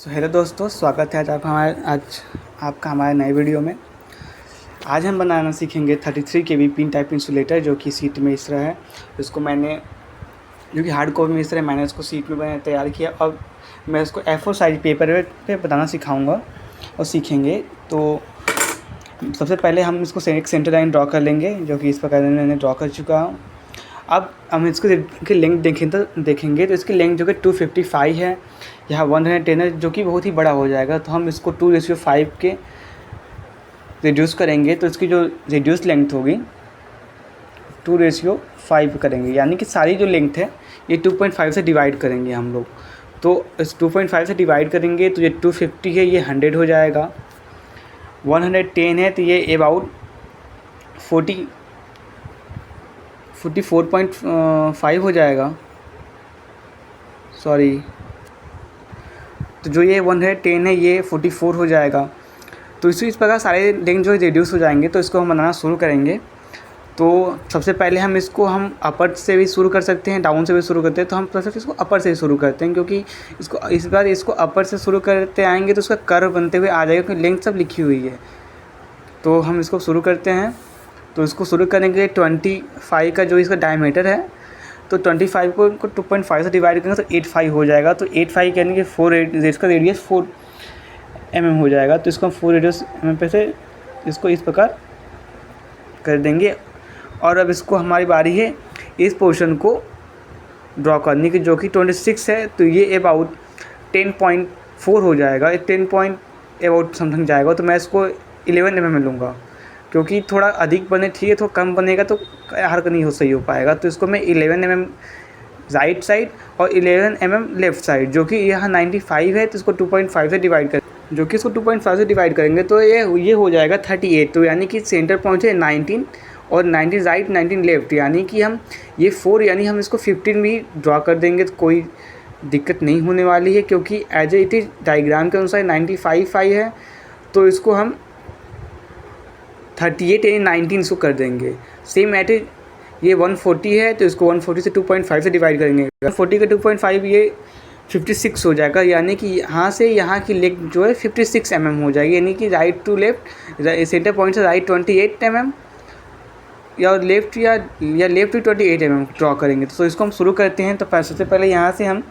Hello दोस्तों, स्वागत है आज आपका हमारे नए वीडियो में। आज हम बनाना सीखेंगे 33 KB पिन टाइप इंसुलेटर, जो कि सीट में इस तरह है। इसको मैंने जो कि हार्ड कॉपी में इस तरह मैंने इसको सीट में मैंने तैयार किया और मैं इसको A4 साइज पेपर पे बनाना सिखाऊंगा और सीखेंगे। तो सबसे पहले हम इसको एक सेंटर लाइन ड्रॉ कर लेंगे, जो कि इस प्रकार मैंने ड्रॉ कर चुका हूँ। अब हम इसकी लेंथ देखेंगे तो इसकी लेंथ जो कि 255 है, यहाँ 110 है, जो कि बहुत ही बड़ा हो जाएगा। तो हम इसको 2:5 के रिड्यूस करेंगे, तो इसकी जो रिड्यूस लेंथ होगी 2:5 करेंगे, यानी कि सारी जो लेंथ है ये 2.5 से डिवाइड करेंगे हम लोग। तो इस 2.5 से डिवाइड करेंगे तो ये 250 है, ये 100 हो जाएगा। 110 है तो ये अबाउट 44.5 हो जाएगा, सॉरी। तो जो ये 110 है ये 44 हो जाएगा। तो इस प्रकार सारे लेंथ जो रिड्यूस हो जाएंगे, तो इसको हम बनाना शुरू करेंगे। तो सबसे पहले हम अपर से भी शुरू कर सकते हैं, डाउन से भी शुरू करते हैं। तो हम सबसे इसको अपर से ही शुरू करते हैं, क्योंकि इसको अपर से शुरू करते आएंगे तो उसका कर्व बनते हुए आ जाएगा, क्योंकि लेंथ सब लिखी हुई है। तो हम इसको शुरू करते हैं। तो इसको शुरू करने के लिए 25 का जो इसका डायमीटर है, तो 25 को 2.5 से डिवाइड करेंगे तो 85 हो जाएगा। तो 85 यानी कि 4 इसका रेडियस 4 mm हो जाएगा। तो इसको हम 4 रेडियस mm पे से इसको इस प्रकार कर देंगे। और अब इसको हमारी बारी है इस पोर्शन को ड्रॉ करने की, जो कि 26 है। तो ये अबाउट 10.4 हो जाएगा, 10 पॉइंट अबाउट समथिंग जाएगा। तो मैं इसको 11 mm लूँगा, क्योंकि थोड़ा अधिक बने ठीक है, थोड़ा कम बनेगा तो हर नहीं सही हो पाएगा। तो इसको मैं 11 mm राइट साइड और 11 mm लेफ़्ट साइड, जो कि यहाँ 95 है, तो इसको 2.5 से डिवाइड कर, जो कि इसको 2.5 से डिवाइड करेंगे तो ये हो जाएगा 38। तो यानी कि सेंटर पॉइंट है 19 और 19 राइट 19 लेफ़्ट, यानी कि हम ये 4 यानी हम इसको 15 भी ड्रॉ कर देंगे तो कोई दिक्कत नहीं होने वाली है, क्योंकि एज इट इज़ डायग्राम के अनुसार 95 है। तो इसको हम 38 यानी 19 इसको कर देंगे। सेम एट इज ये 140 है, तो इसको 140 से 2.5 से डिवाइड करेंगे। 140 का 2.5 ये 56 हो जाएगा, यानी कि यहाँ से यहाँ की लेग जो है 56 mm हो जाएगी। यानी कि right to left, centre point से राइट 28 mm या left left to 28 mm draw करेंगे। तो इसको हम शुरू करते हैं। तो सबसे पहले यहाँ से हम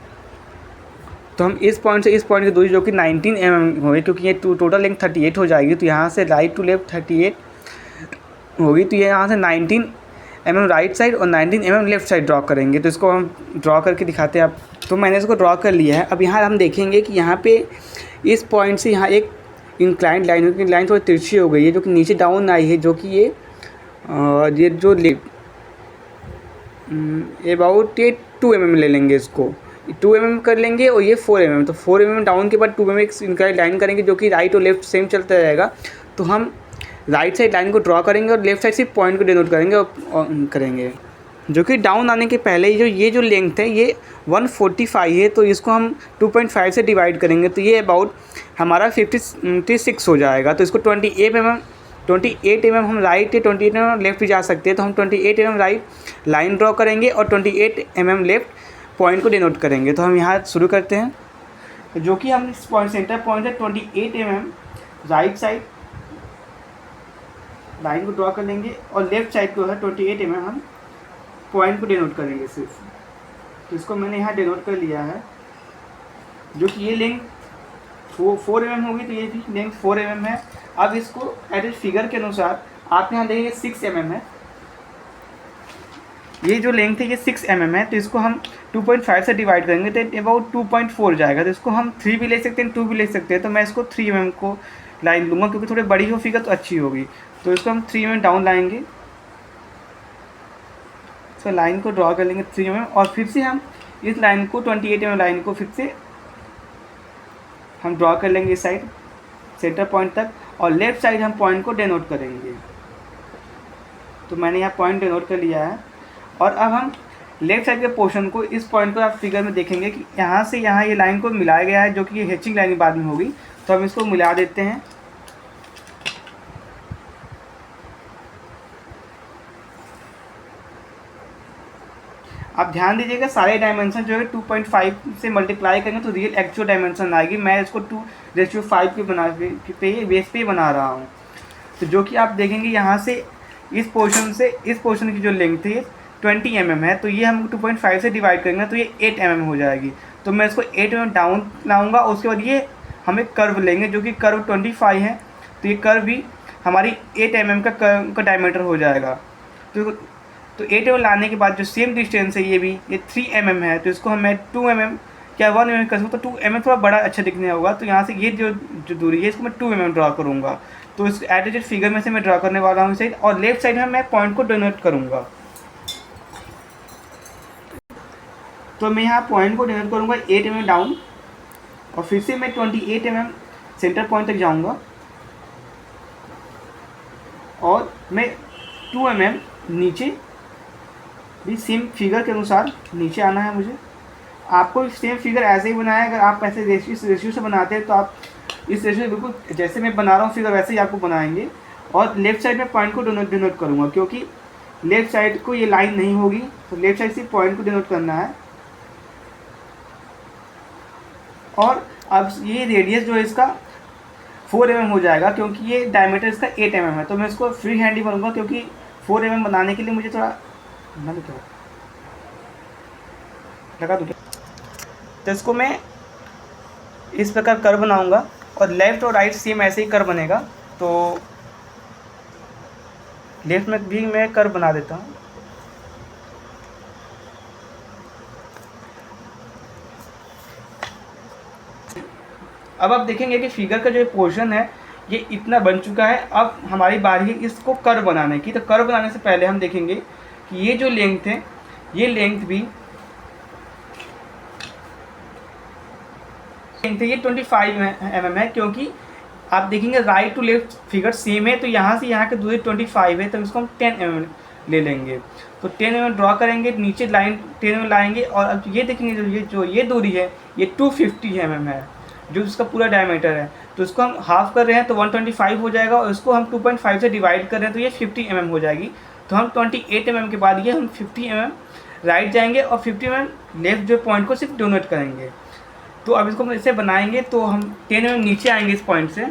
इस पॉइंट से इस पॉइंट की दूरी जो कि 19 mm होगी, क्योंकि ये टोटल लेंथ 38 हो जाएगी। तो यहाँ से राइट टू लेफ्ट 38 होगी, तो ये यहाँ से 19 mm राइट साइड और 19 mm लेफ़्ट साइड ड्रॉ करेंगे। तो इसको हम ड्रॉ करके दिखाते हैं आप। तो मैंने इसको ड्रॉ कर लिया है। अब यहाँ हम देखेंगे कि यहाँ पे इस पॉइंट से यहाँ एक इंक्लाइंड लाइन होगी, लाइन थोड़ी तिरछी हो गई है, जो कि नीचे डाउन आई है, जो कि ये जो अबाउट ये 2 mm ले लेंगे, इसको 2 mm कर लेंगे और ये 4 mm। तो 4 mm डाउन के बाद 2 mm एक इंक्लाइंड लाइन करेंगे, जो कि राइट और लेफ्ट सेम चलता रहेगा। तो हम राइट साइड लाइन को ड्रॉ करेंगे और लेफ्ट साइड से पॉइंट को डिनोट करेंगे और करेंगे, जो कि डाउन आने के पहले ये जो लेंथ है ये 145 है। तो इसको हम 2.5 से डिवाइड करेंगे, तो ये अबाउट हमारा 56 हो जाएगा। तो इसको 28 mm हम राइट या 28 mm लेफ्ट भी जा सकते हैं। तो हम 28 mm राइट लाइन ड्रॉ करेंगे और 28 mm लेफ्ट पॉइंट को डिनोट करेंगे। तो हम यहाँ शुरू करते हैं। तो जो कि हम इस पॉइंट सेंटर पॉइंट है 28 mm राइट साइड लाइन को ड्रॉ कर लेंगे और लेफ्ट साइड को है 28 mm हम पॉइंट को डिनोट करेंगे सिर्फ। तो इसको मैंने यहाँ डिनोट कर लिया है, जो कि ये लेंथ 4 mm होगी। तो ये भी लेंथ 4 mm है। अब इसको एट इज फिगर के अनुसार आप यहाँ देखेंगे 6 mm है, ये जो लेंथ है ये 6 mm है। तो इसको हम 2.5 से डिवाइड करेंगे तो अबाउट 2.4 जाएगा। तो इसको हम 3 भी ले सकते हैं, 2 भी ले सकते हैं। तो मैं इसको 3 mm को लाइन लूँगा, क्योंकि थोड़ी बड़ी हो फिगर तो अच्छी होगी। तो इसको हम 3 mm डाउन लाएंगे, तो लाइन को ड्रॉ कर लेंगे 3 mm और फिर से हम इस लाइन को 28 mm लाइन को फिर से हम ड्रॉ कर लेंगे इस साइड सेंटर पॉइंट तक, और लेफ्ट साइड हम पॉइंट को डिनोट करेंगे। तो मैंने यहाँ पॉइंट डिनोट कर लिया है। और अब हम लेफ्ट साइड के पोर्शन को, इस पॉइंट को आप फिगर में देखेंगे कि यहाँ से यहाँ ये लाइन को मिलाया गया है, जो कि ये हैचिंग लाइन बाद में होगी। तो हम इसको मिला देते हैं। आप ध्यान दीजिएगा सारे डायमेंशन जो है 2.5 से मल्टीप्लाई करेंगे तो रियल एक्चुअल डायमेंशन आएगी। मैं इसको 2:5 के बेस पे बना रहा हूँ। तो जो कि आप देखेंगे यहाँ से इस पोर्शन की जो लेंथ है 20 mm है, तो ये हम 2.5 से डिवाइड करेंगे तो ये 8 mm हो जाएगी। तो मैं इसको 8 mm डाउन लाऊंगा। उसके बाद ये हमें कर्व लेंगे जो कि कर्व 25 है, तो ये कर्व भी हमारी 8 mm का डायमीटर हो जाएगा। तो 8 mm लाने के बाद जो सेम डिस्टेंस है ये 3 mm है, तो इसको मैं 2 mm क्या 1 mm कर सकता, तो 2 mm थोड़ा बड़ा अच्छा दिखने होगा। तो यहाँ से ये जो दूरी है इसको मैं 2 mm ड्रा करूँगा। तो इस एडिटेड फिगर में से मैं ड्रा करने वाला हूँ साइड, और लेफ्ट साइड में मैं पॉइंट को डोनेट करूँगा। तो मैं यहाँ पॉइंट को डोनेट करूँगा 8 mm डाउन, और फिर से मैं 28 mm सेंटर पॉइंट तक जाऊँगा, और मैं 2 mm नीचे भी सेम फिगर के अनुसार नीचे आना है मुझे। आपको सेम फिगर ऐसे ही बनाया है। अगर आप ऐसे रेशियो से बनाते हैं तो आप इस रेशियो बिल्कुल जैसे मैं बना रहा हूँ फिगर वैसे ही आपको बनाएंगे। और लेफ्ट साइड में पॉइंट को डिनोट करूँगा, क्योंकि लेफ्ट साइड को ये लाइन नहीं होगी, तो लेफ्ट साइड से पॉइंट को डिनोट करना है। और अब ये रेडियस जो है इसका 4 mm हो जाएगा, क्योंकि ये डायमीटर इसका 8 mm है। तो मैं इसको फ्री हैंड ही बनूँगा, क्योंकि 4 mm बनाने के लिए मुझे थोड़ा लगा दूँ। तो इसको मैं इस प्रकार कर्व बनाऊंगा, और लेफ़्ट और राइट सेम ऐसे ही कर्व बनेगा। तो लेफ़्ट में भी मैं कर्व बना देता हूँ। अब आप देखेंगे कि फिगर का जो पोर्शन है ये इतना बन चुका है। अब हमारी बारी है इसको कर्व बनाने की। तो कर्व बनाने से पहले हम देखेंगे कि ये जो लेंथ है ये लेंथ ये 25 mm है, क्योंकि आप देखेंगे right to left figure same है। तो यहाँ से यहाँ की दूरी 25 है, तो इसको हम 10 mm ले लेंगे। तो 10 mm ड्रॉ करेंगे, नीचे लाइन 10 mm लाएंगे, और अब ये देखेंगे जो ये दूरी है ये 250 mm है, जो इसका पूरा डायमीटर है। तो इसको हम हाफ कर रहे हैं तो 125 हो जाएगा, और इसको हम 2.5 से डिवाइड कर रहे हैं तो ये 50 mm हो जाएगी। तो हम 28 mm के बाद ये हम 50 mm राइट जाएंगे, और 50 mm लेफ्ट जो पॉइंट को सिर्फ डोनेट करेंगे। तो अब इसको हम ऐसे बनाएंगे तो हम 10 mm नीचे आएंगे इस पॉइंट से,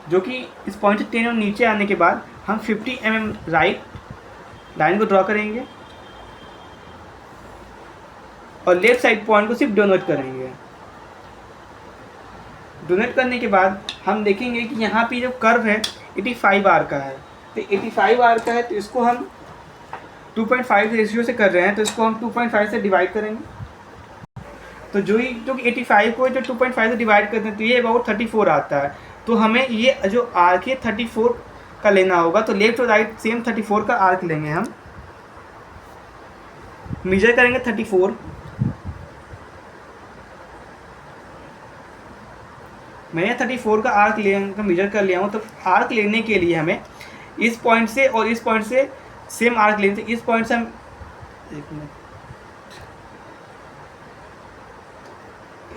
जो कि इस पॉइंट से 10 mm नीचे आने के बाद हम 50 mm राइट लाइन को ड्रॉ करेंगे, और लेफ्ट साइड पॉइंट को सिर्फ डोनेट करेंगे। डोनेट करने के बाद हम देखेंगे कि यहाँ पे जो कर्व है 85 आर का है। तो 85 आर का है, तो इसको हम 2.5 रेशियो से कर रहे हैं, तो इसको हम 2.5 से डिवाइड करेंगे। तो जो 85 को जो 2.5 से डिवाइड करते हैं तो ये अबाउट 34 आता है। तो हमें ये जो आर्क है 34 का लेना होगा। तो लेफ्ट और राइट सेम 34 का आर्क लेंगे, हम मेजर करेंगे 34। मैंने 34 का आर्क मेजर कर लिया हूँ। तो आर्क लेने के लिए हमें इस पॉइंट से और इस पॉइंट से सेम आर्क लेते हैं। इस पॉइंट से हम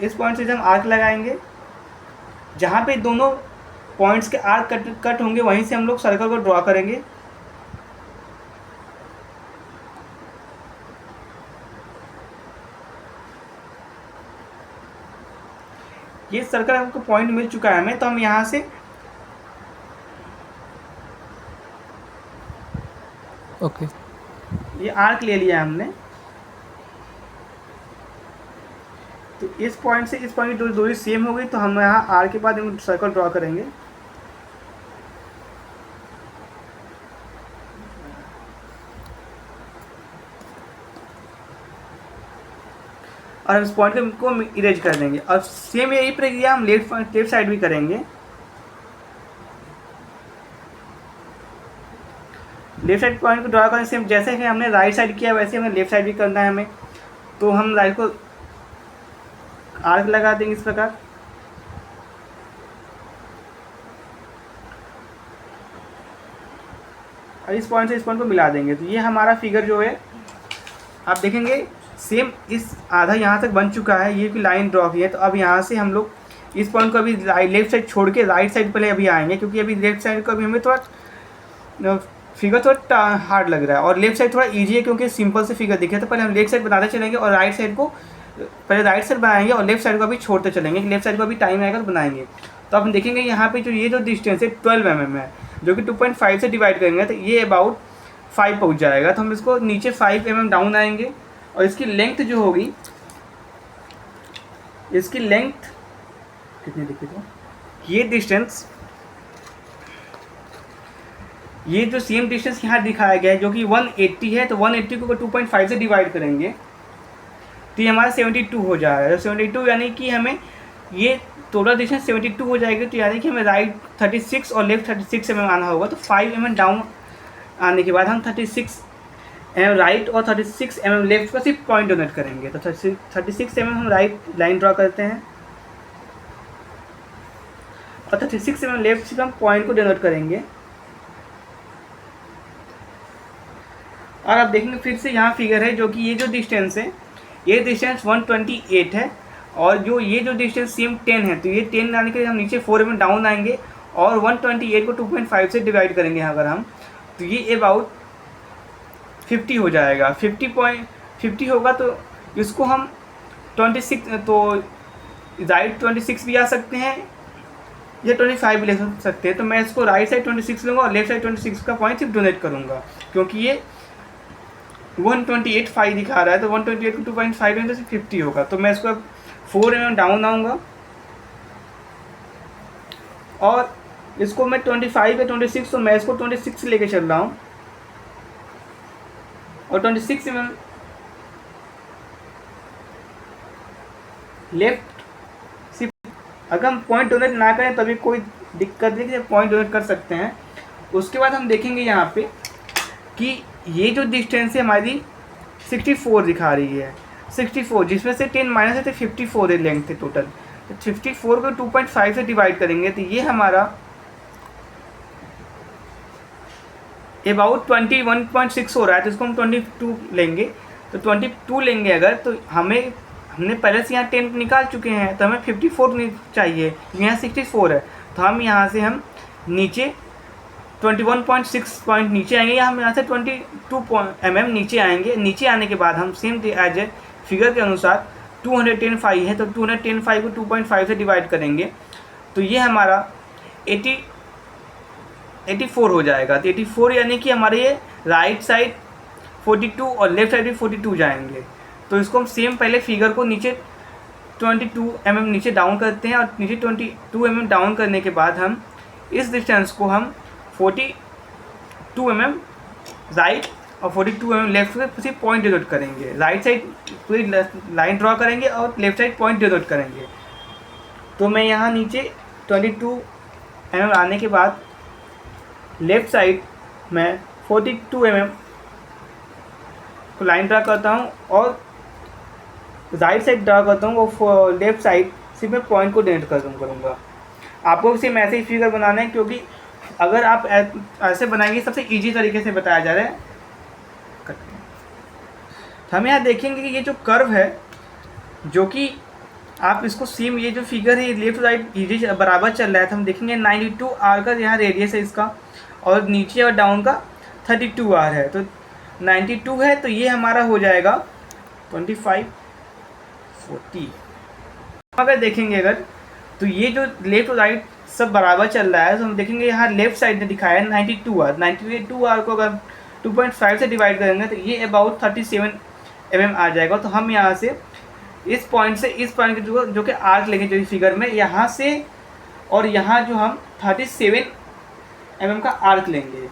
इस पॉइंट से हम आर्क लगाएंगे, जहाँ पे दोनों पॉइंट्स के आर्क कट होंगे वहीं से हम लोग सर्कल को ड्रॉ करेंगे। ये सर्कल हमको पॉइंट मिल चुका है हमें, तो हम यहाँ से ओके ये आर्क ले लिया हमने। तो इस पॉइंट से इस पॉइंट की दूरी सेम हो गई, तो हम यहाँ आर के बाद हम सर्कल ड्रॉ करेंगे। और इस पॉइंट को इरेज कर देंगे। और सेम यही प्रक्रिया हम लेफ्ट साइड भी करेंगे। लेफ्ट साइड पॉइंट को ड्रॉ करें सेम जैसे कि हमने राइट साइड किया वैसे हमें लेफ्ट साइड भी करना है हमें। तो हम राइट को आर्क लगा देंगे इस प्रकार। और इस पॉइंट से इस पॉइंट को मिला देंगे। तो ये हमारा फिगर जो है आप देखेंगे सेम इस आधा यहाँ तक बन चुका है। ये लाइन ड्रॉ की है। तो अब यहाँ से हम लोग इस पॉइंट को अभी लेफ्ट साइड छोड़ के राइट साइड पहले अभी आएंगे, क्योंकि अभी लेफ्ट साइड को अभी हमें थोड़ा फिगर थोड़ा हार्ड लग रहा है और लेफ्ट साइड थोड़ा इजी है क्योंकि सिंपल से फिगर दिखे। तो पहले हम लेफ्ट साइड बनाते चलेंगे और राइट साइड को पहले राइट साइड बनाएंगे और लेफ्ट साइड को अभी छोड़ते चलेंगे। लेफ्ट साइड को अभी टाइम आएगा तो बनाएंगे। तो आप देखेंगे यहाँ पे जो ये जो डिस्टेंस है 12 mm है, जो कि 2.5 से डिवाइड करेंगे तो ये अबाउट 5 पहुँच जाएगा। तो हम इसको नीचे 5 mm डाउन आएंगे और इसकी लेंथ जो होगी, इसकी लेंथ कितनी दिखी तो ये डिस्टेंस, ये जो सेम डिस्टेंस यहाँ दिखाया गया है जो कि 180 है, तो 180 को 2.5 से डिवाइड करेंगे तो ये हमारा 72 हो जाएगा। 72 यानी कि हमें ये टोटल डिस्टेंस 72 हो जाएगी। तो यानी कि हमें राइट 36 और लेफ्ट 36 mm आना होगा। तो 5 mm डाउन आने के बाद हम 36 mm राइट और 36 mm लेफ्ट का सिर्फ पॉइंट डोनेट करेंगे। तो 36 mm हम राइट लाइन ड्रॉ करते हैं और 36 mm लेफ्ट से हम पॉइंट को डोनेट करेंगे। और आप देखेंगे फिर से यहाँ फिगर है जो कि ये जो डिस्टेंस है, ये डिस्टेंस 128 है और जो ये जो डिस्टेंस सेम 10 है। तो ये 10 आने के लिए हम नीचे 4 mm डाउन आएंगे और 128 को 2.5 से डिवाइड करेंगे अगर हम, तो ये अबाउट 50 हो जाएगा। 50 होगा तो इसको हम 26, तो राइट 26 भी आ सकते हैं या 25 भी ले सकते हैं। तो मैं इसको राइट साइड 26 लूँगा और लेफ्ट साइड 26 का पॉइंट सिर्फ डोनेट करूँगा क्योंकि ये 128.5 दिखा रहा है। तो 128 को 2.5 में तो 50 होगा। तो मैं इसको अब 4 mm डाउन आऊँगा और इसको मैं 25 या 26, तो मैं इसको 26 लेके चल रहा हूँ और 26 mm लेफ्ट सिर्फ। अगर हम पॉइंट डोनेट ना करें तभी कोई दिक्कत नहीं, कि पॉइंट डोनेट कर सकते हैं। उसके बाद हम देखेंगे यहाँ पे कि ये जो डिस्टेंस है हमारी 64 दिखा रही है, 64 जिसमें से 10 माइनस है तो 54 है लेंथ है टोटल। तो 54 को 2.5 से डिवाइड करेंगे तो ये हमारा अबाउट 21.6 हो रहा है। तो इसको हम 22 लेंगे। तो 22 लेंगे अगर, तो हमने पहले से यहाँ 10 निकाल चुके हैं तो हमें 54 चाहिए, यहाँ 64 है। तो हम यहाँ से हम नीचे 21.6 पॉइंट नीचे आएंगे या हम यहाँ से 22 mm नीचे आएंगे। नीचे आने के बाद हम सेम एज ए फिगर के अनुसार 210.5 है तो 210.5 को 2.5 से डिवाइड करेंगे तो ये हमारा 84 हो जाएगा। तो 84 यानी कि हमारे ये राइट साइड 42 और लेफ्ट साइड भी 42 जाएंगे। तो इसको हम सेम पहले फिगर को नीचे 22 mm नीचे डाउन करते हैं और नीचे 22 mm डाउन करने के बाद हम इस डिस्टेंस को हम 42 mm राइट और 42 mm लेफ्ट से सिर्फ पॉइंट डिनोट करेंगे। राइट साइड पूरी लाइन ड्रॉ करेंगे और लेफ्ट साइड पॉइंट डिनोट करेंगे। तो मैं यहाँ नीचे 22 mm आने के बाद लेफ्ट साइड मैं 42 mm को लाइन ड्रा करता हूँ और राइट साइड ड्रा करता हूँ और लेफ्ट साइड सिर्फ मैं पॉइंट को डिनोट करूँगा। आपको सिर्फ ऐसे ही फिगर बनाना है क्योंकि अगर आप ऐसे बनाएंगे सबसे इजी तरीके से बताया जा रहा है। हम यहाँ देखेंगे कि ये जो कर्व है जो कि आप इसको सेम ये जो फिगर है लेफ्ट राइट इजी बराबर चल रहा है। तो हम देखेंगे 92 आर का यहाँ रेडियस है इसका और नीचे और डाउन का 32 आर है। तो 92 है तो ये हमारा हो जाएगा 25 40। अगर देखेंगे अगर तो ये जो लेफ्ट और राइट सब बराबर चल रहा है तो हम देखेंगे यहाँ लेफ्ट साइड ने दिखाया है 92 आर। 92 आर को अगर 2.5 से डिवाइड करेंगे तो ये अबाउट 37 mm आ जाएगा। तो हम यहाँ से इस पॉइंट से इस पॉइंट के जो कि आर्क लेंगे जो फिगर में यहाँ से और यहाँ जो हम 37 mm का आर्क लेंगे।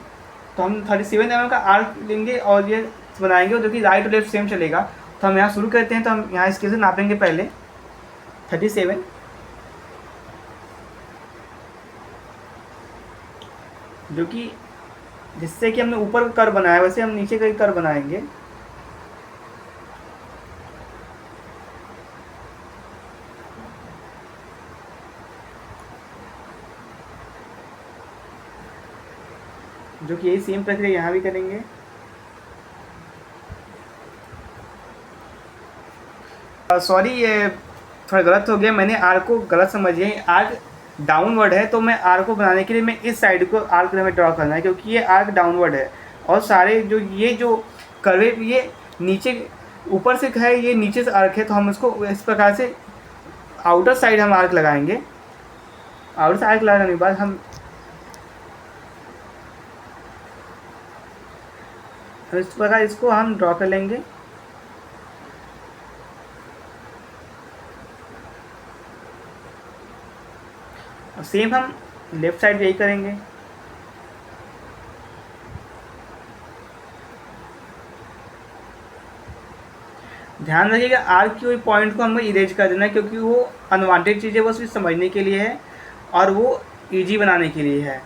तो हम 37 mm का आर्क लेंगे और ये बनाएंगे जो कि राइट और लेफ्ट सेम चलेगा। तो हम यहाँ शुरू करते हैं। तो हम यहाँ इसके से नापेंगे पहले 37 जो कि जिससे कि हमने ऊपर का कर्व बनाया वैसे हम नीचे का ही कर्व बनाएंगे। जो कि यही सेम प्रक्रिया यहाँ भी करेंगे। सॉरी ये थोड़ा गलत हो गया, मैंने आर्क को गलत समझ लिया। आर्क डाउनवर्ड है, तो मैं आर्क को बनाने के लिए मैं इस साइड को आर्क हमें ड्रॉ करना है, क्योंकि ये आर्क डाउनवर्ड है और सारे जो ये जो कर्वे ये नीचे ऊपर से है, ये नीचे से आर्क है, तो हम इसको इस प्रकार से आउटर साइड हम आर्क लगाएंगे। आउटर साइड आर्क लगाने के बाद हम इस प्रकार इसको हम ड्रॉ कर लेंगे। और सेम हम लेफ्ट साइड यही करेंगे। ध्यान रखिएगा आर्क की कोई पॉइंट को हमें इरेज कर देना है, क्योंकि वो अनवांटेड चीज़ें बस समझने के लिए है और वो इजी बनाने के लिए है।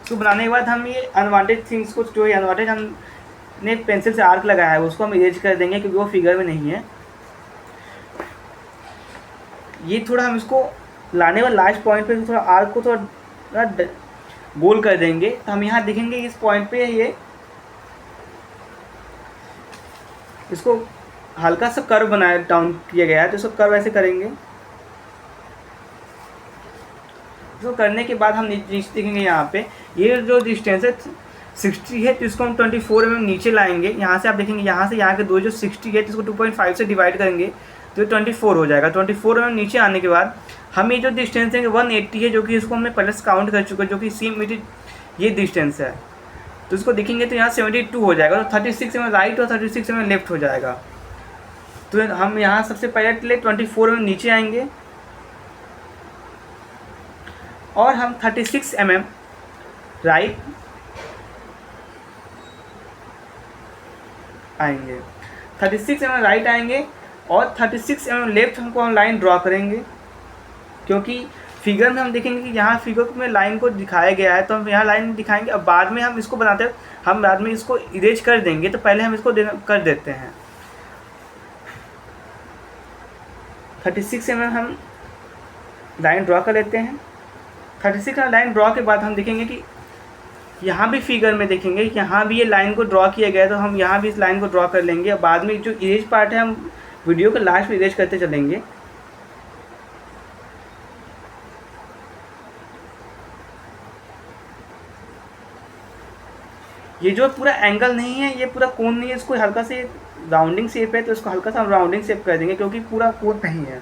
इसको बनाने के बाद हम ये अनवांटेड थिंग्स को, जो अनवांटेड हमने पेंसिल से आर्क लगाया है उसको हम इरेज कर देंगे, क्योंकि वो फिगर में नहीं है। ये थोड़ा हम इसको लाने वाले लास्ट पॉइंट पे थोड़ा आर्क को थोड़ा गोल कर देंगे, तो हम यहाँ देखेंगे इस पॉइंट पे ये इसको हल्का सा कर्व बनाया डाउन किया गया है, तो इसको कर्व ऐसे करेंगे। इसको करने के बाद हम नीचे देखेंगे यहाँ पे ये जो डिस्टेंस है 60 है, तो इसको हम 24 mm नीचे लाएंगे। यहाँ से आप देखेंगे यहाँ से यहाँ के दो जो 60 है, तो इसको 2.5 से डिवाइड करेंगे तो 24 हो जाएगा। 24 mm नीचे आने के बाद हम ये जो डिस्टेंस है 180 है, जो कि इसको हमने पहले काउंट कर चुके हैं, जो कि सेम ये डिस्टेंस है, तो इसको देखेंगे तो यहाँ 72 हो जाएगा। तो 36 mm राइट और 36 mm लेफ्ट हो जाएगा। तो हम यहाँ सबसे पहले 24 mm नीचे आएंगे और हम 36 mm राइट आएंगे, 36 mm राइट आएंगे और 36 mm लेफ्ट हमको हम लाइन ड्रॉ करेंगे, क्योंकि फिगर में हम देखेंगे कि यहाँ फिगर में लाइन को दिखाया गया है, तो हम यहाँ लाइन दिखाएंगे। अब बाद में हम इसको बनाते हैं, हम बाद में इसको इरेज कर देंगे, तो पहले हम इसको कर देते हैं। 36 mm हम लाइन ड्रॉ कर लेते हैं। 36 mm लाइन ड्रॉ के बाद हम देखेंगे कि यहाँ भी फिगर में देखेंगे यहाँ भी ये लाइन को ड्रॉ किया गया है, तो हम यहाँ भी इस लाइन को ड्रॉ कर लेंगे। और बाद में जो इरेज पार्ट है हम वीडियो के लास्ट में इरेज करते चलेंगे। ये जो पूरा एंगल नहीं है, ये पूरा कोन नहीं है, इसको हल्का से राउंडिंग शेप है, तो इसको हल्का सा हम राउंडिंग शेप कर देंगे, क्योंकि पूरा कोन नहीं है,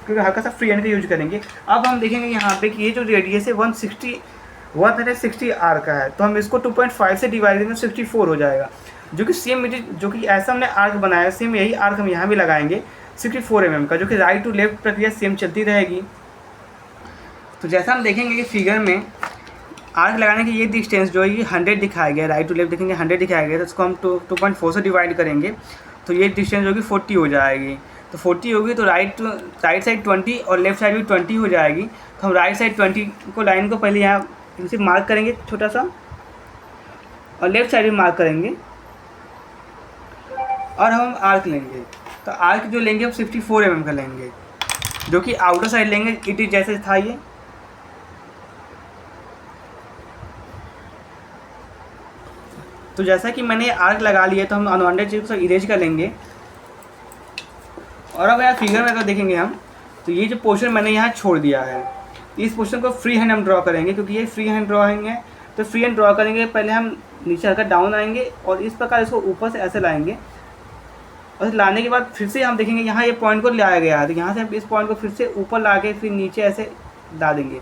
क्योंकि हल्का सा फ्री हैंड का यूज करेंगे। अब हम देखेंगे यहाँ पे कि ये जो रेडियस है 160 आर का है, तो हम इसको 2.5 से डिवाइड करेंगे 64 हो जाएगा, जो कि सेम जो कि ऐसा हमने आर्क बनाया है, सेम यही आर्क हम यहाँ भी लगाएंगे 64 mm का, जो कि राइट टू लेफ्ट प्रक्रिया सेम चलती रहेगी। तो जैसा हम देखेंगे कि फिगर में आर्क लगाने की ये डिस्टेंस जो है ये 100 दिखाया गया है, राइट टू लेफ्ट देखेंगे 100 दिखाया गया है, तो इसको हम 2.4 से डिवाइड करेंगे, तो ये डिस्टेंस जो कि 40 हो जाएगी। तो 40 होगी तो राइट साइड 20 और लेफ्ट साइड भी 20 हो जाएगी। तो हम राइट साइड 20 को लाइन को पहले यहाँ इनसे मार्क करेंगे छोटा सा, और लेफ्ट साइड भी मार्क करेंगे और हम आर्क लेंगे। तो आर्क जो लेंगे हम 64 mm का लेंगे, जो कि आउटर साइड लेंगे इट जैसे था ये। तो जैसा कि मैंने आर्क लगा लिया, तो हम अनवांटेड चीज़ को इरेज कर लेंगे। और अब यहाँ फिगर में अगर देखेंगे हम, तो ये जो पोर्शन मैंने यहाँ छोड़ दिया है, इस पोर्शन को फ्री हैंड हम ड्रॉ करेंगे, क्योंकि ये फ्री हैंड ड्राइंग है। तो फ्री हैंड ड्रॉ करेंगे, पहले हम नीचे हल्का डाउन आएंगे और इस प्रकार इसको ऊपर से ऐसे लाएंगे, और लाने के बाद फिर से हम देखेंगे यहाँ ये पॉइंट को लाया गया है, तो यहाँ से हम इस पॉइंट को फिर से ऊपर ला के फिर नीचे ऐसे ला देंगे,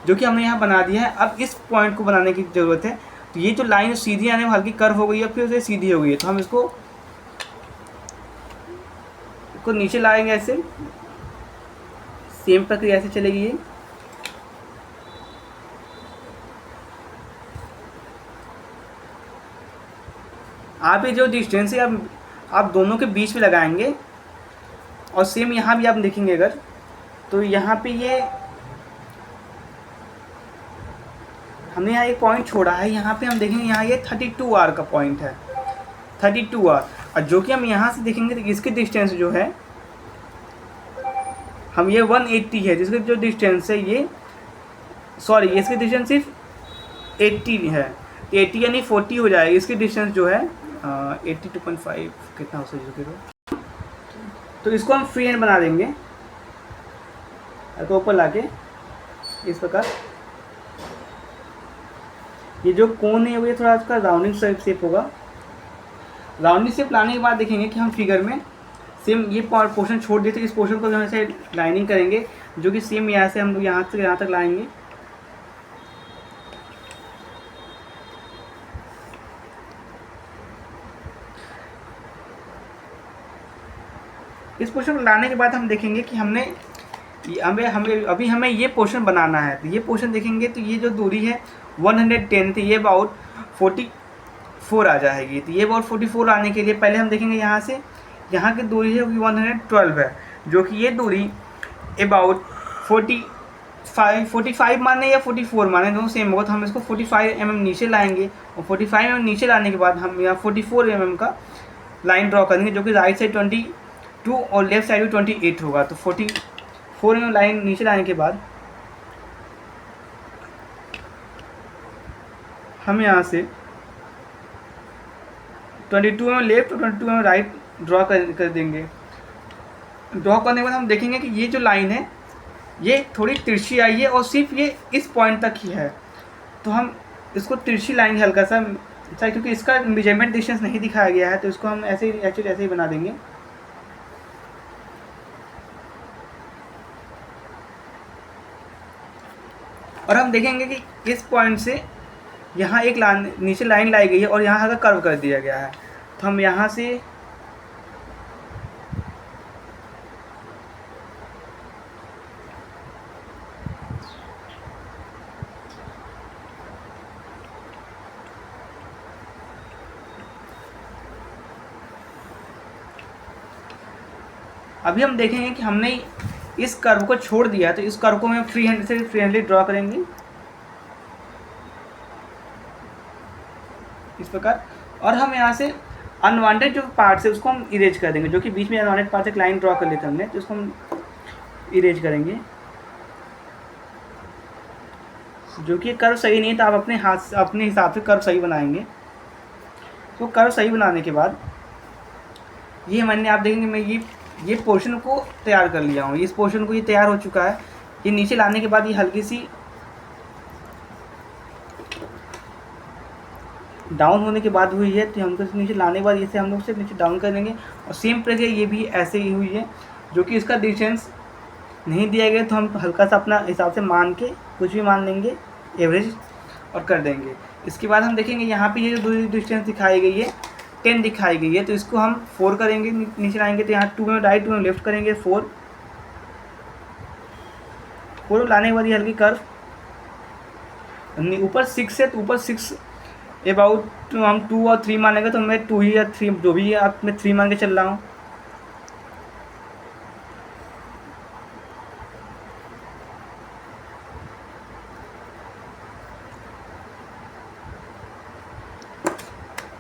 जो कि हमने यहाँ बना दिया है। अब इस पॉइंट को बनाने की ज़रूरत है। तो ये जो लाइन सीधी आने में हल्की कर्व हो गई है, फिर से सीधी हो गई है, तो हम इसको नीचे लाएंगे, ऐसे सेम प्रक्रिया से चलेगी ये। आप ये जो डिस्टेंस है आप दोनों के बीच में लगाएंगे, और सेम यहाँ भी आप देखेंगे अगर, तो यहाँ पे ये हमने यहाँ एक पॉइंट छोड़ा है, यहाँ पे हम देखेंगे यहाँ ये 32 आर का पॉइंट है, 32 आर। और जो कि हम यहाँ से देखेंगे तो इसकी डिस्टेंस जो है हम ये 180 है, जिसकी जो डिस्टेंस है ये सॉरी इसकी डिस्टेंस सिर्फ 80 है, 80 यानी 40 हो जाएगी इसकी डिस्टेंस जो है 82.5 कितना हो सके। तो इसको हम फ्री हैंड बना देंगे। हल्का ऊपर लाके इस प्रकार ये जो कोन है वो ये थोड़ा इसका राउंडिंग शेप होगा। राउंडिंग शेप लाने के बाद देखेंगे कि हम फिगर में सेम ये पोर्शन छोड़ दिए थे, इस पोर्शन को हम ऐसे लाइनिंग करेंगे, जो कि सेम यहाँ से हम लोग यहाँ से यहाँ तक लाएंगे। इस पोर्शन को लाने के बाद हम देखेंगे कि हमें ये पोर्शन बनाना है। तो ये पोर्शन देखेंगे तो ये जो दूरी है 110 थी, ये अबाउट 44 आ जाएगी। तो ये अबाउट 44 आने के लिए पहले हम देखेंगे यहाँ से यहाँ की दूरी है वो 112 है, जो कि ये दूरी अबाउट 45 माने या 44 माने दोनों सेम होगा। तो हम इसको 45 mm नीचे लाएंगे और 45 mm नीचे लाने के बाद हम यहाँ 44 mm का लाइन ड्रॉ करेंगे, जो कि राइट साइड 22 और लेफ्ट साइड में 28 होगा। तो 44 mm लाइन नीचे लाने के बाद हम यहाँ से 22 mm लेफ्ट और 22 mm राइट ड्रॉ कर देंगे। ड्रॉ करने के बाद हम देखेंगे कि ये जो लाइन है ये थोड़ी तिरछी आई है और सिर्फ ये इस पॉइंट तक ही है। तो हम इसको तिरछी लाइन हल्का सा, क्योंकि इसका मेजरमेंट डिस्टेंस नहीं दिखाया गया है, तो इसको हम ऐसे ही एक्चुअली ऐसे ही बना देंगे। और हम देखेंगे कि इस पॉइंट से यहाँ एक नीचे लाइन लाई गई है और यहाँ हल्का कर्व कर दिया गया है। तो हम यहाँ से अभी हम देखेंगे कि हमने इस कर्व को छोड़ दिया, तो इस कर्व को हम फ्री हैंडली ड्रॉ करेंगे इस प्रकार। और हम यहाँ से अनवांटेड जो पार्ट्स है उसको हम इरेज कर देंगे, जो कि बीच में अनवांटेड पार्ट एक लाइन ड्रॉ कर लेते हमने, तो उसको हम इरेज करेंगे। जो कि कर्व सही नहीं है तो आप अपने हाथ से अपने हिसाब से कर्व सही बनाएंगे। तो कर्व सही बनाने के बाद ये मैंने आप देखेंगे मैं ये पोर्शन को तैयार कर लिया हूँ। इस पोर्शन को ये तैयार हो चुका है। ये नीचे लाने के बाद ये हल्की सी डाउन होने के बाद हुई है, तो हमको इसे नीचे लाने के बाद इसे हम लोग से नीचे डाउन कर देंगे। और सेम प्रक्रिया ये भी ऐसे ही हुई है, जो कि इसका डिस्टेंस नहीं दिया गया, तो हम हल्का सा अपना हिसाब से मान के कुछ भी मान लेंगे एवरेज और कर देंगे। इसके बाद हम देखेंगे यहाँ पे ये जो दूसरी डिस्टेंस दिखाई गई है 10 दिखाई गई है, तो इसको हम 4 करेंगे, नीचे लाएंगे तो यहाँ 2 में राइट 2 में लेफ्ट करेंगे 4 लाने के बाद ये हल्की कर्व ऊपर 6 है, तो ऊपर 6 अबाउट हम 2 और 3 मानेंगे, तो मैं 2 ही या 3 जो भी है आप मैं 3 मान के चल रहा हूँ।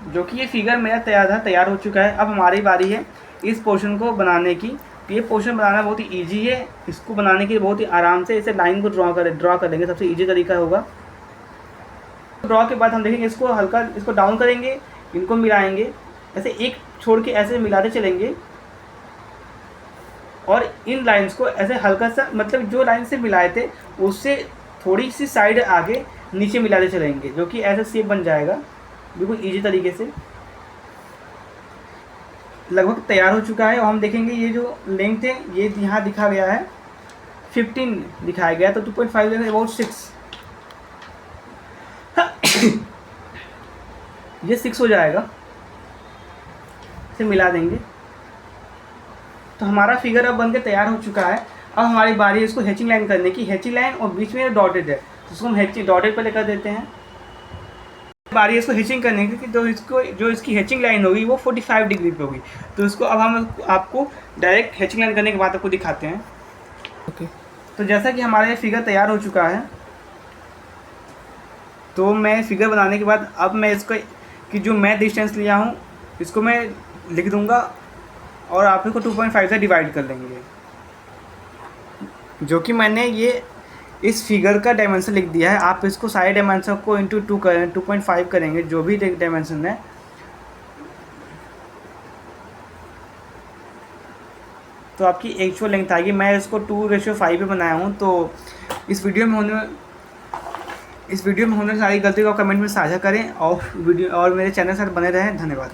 जो कि ये फिगर मेरा तैयार हो चुका है। अब हमारी बारी है इस पोर्शन को बनाने की। तो ये पोर्शन बनाना बहुत ही इजी है। इसको बनाने के लिए बहुत ही आराम से इसे लाइन को ड्रॉ कर लेंगे, सबसे इजी तरीका होगा। ड्रॉ के बाद हम देखेंगे इसको हल्का इसको डाउन करेंगे, इनको मिलाएंगे, ऐसे एक छोड़ के ऐसे मिलाते चलेंगे और इन लाइंस को ऐसे हल्का सा, मतलब जो लाइन से मिलाए थे उससे थोड़ी सी साइड आगे नीचे मिलाते चलेंगे, जो कि ऐसा शेप बन जाएगा बिल्कुल इजी तरीके से। लगभग तैयार हो चुका है। और हम देखेंगे ये जो लेंथ है ये यहाँ दिखा गया है 15 दिखाया गया, तो 2.5 अबाउट 6 ये 6 हो जाएगा, इसे मिला देंगे। तो हमारा फिगर अब बनकर तैयार हो चुका है। अब हमारी बारी है इसको हैचिंग लाइन करने की। हैचिंग लाइन और बीच में डॉटेड है, तो इसको हम डॉटेड पे लेकर देते हैं। बारी है इसको हैचिंग करने की, तो इसको जो इसकी हैचिंग लाइन होगी वो 45 डिग्री पे होगी। तो इसको अब हम आपको डायरेक्ट हैचिंग लाइन करने के बाद आपको दिखाते हैं। ओके, तो जैसा कि हमारा ये फिगर तैयार हो चुका है, तो मैं फिगर बनाने के बाद अब मैं इसको कि जो मैं डिस्टेंस लिया हूँ इसको मैं लिख दूँगा और आप इसको 2.5 से डिवाइड कर लेंगे, जो कि मैंने ये इस फिगर का डायमेंशन लिख दिया है। आप इसको सारे डायमेंशन को इंटू 2 करें, 2.5 करेंगे जो भी डायमेंशन है। तो आपकी एक्चुअल लेंथ आएगी। मैं इसको 2:5 पे बनाया हूँ। तो इस वीडियो में होने वाली सारी गलतियों को कमेंट में साझा करें और मेरे चैनल के साथ बने रहें। धन्यवाद।